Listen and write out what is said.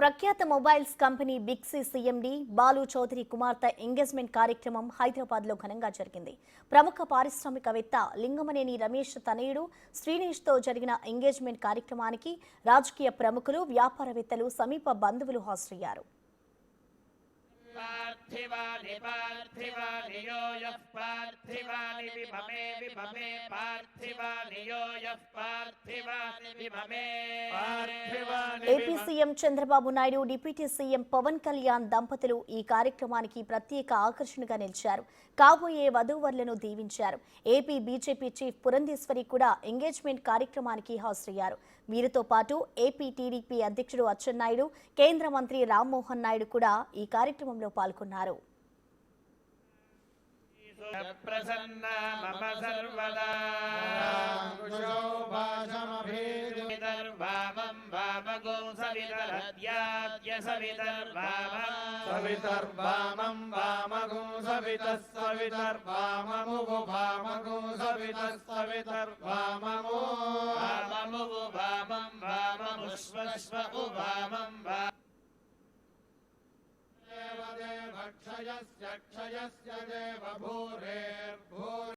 ప్రఖ్యాత mobiles company Big C CMD Balu Chowdary కుమార్తె engagement కార్యక్రమం హైదరాబాద్లో ఘనంగా జరిగింది. ప్రముఖ పారిశ్రామికవేత్త లింగమనేని రమేష్ తనయుడు శ్రీనేష్తో జరిగిన ఎంగేజ్మెంట్ కార్యక్రమానికి రాజకీయ ప్రముఖులు, వ్యాపారవేత్తలు, సమీప బంధువులు హాజరయ్యారు. पार्थिवानि पार्थिवानि यो यः पार्थिवानि विभमे विभमे पार्थिवानि यो यः पार्थिवानि विभमे AP CM Chandrababu Naidu, deputy CM Pawan Kalyan దంపతులు ఈ కార్యక్రమానికి ప్రత్యేక ఆకర్షణగా నిలిచారు. కాబోయే వధూవరులను దీవించారు. ఏపీ బీజేపీ చీఫ్ పురంధేశ్వరి కూడా ఎంగేజ్మెంట్ కార్యక్రమానికి హాజరయ్యారు. వీరితో పాటు ఏపీ టీడీపీ అధ్యక్షుడు అచ్చెన్నాయుడు, కేంద్ర మంత్రి రామ్మోహన్ నాయుడు కూడా ఈ కార్యక్రమంలో పాల్గొన్నారు. प्रसन्ना मम सर्वदा सवितर्वामं वामगो सवितरद्याद्य सवितर्वामं वामगो सवितर्वाममुगो वामगो सवितर्वाममो वाममुगो वामं वाममुष्वस्व वामं क्षयस्य देव भूरेर्भूर्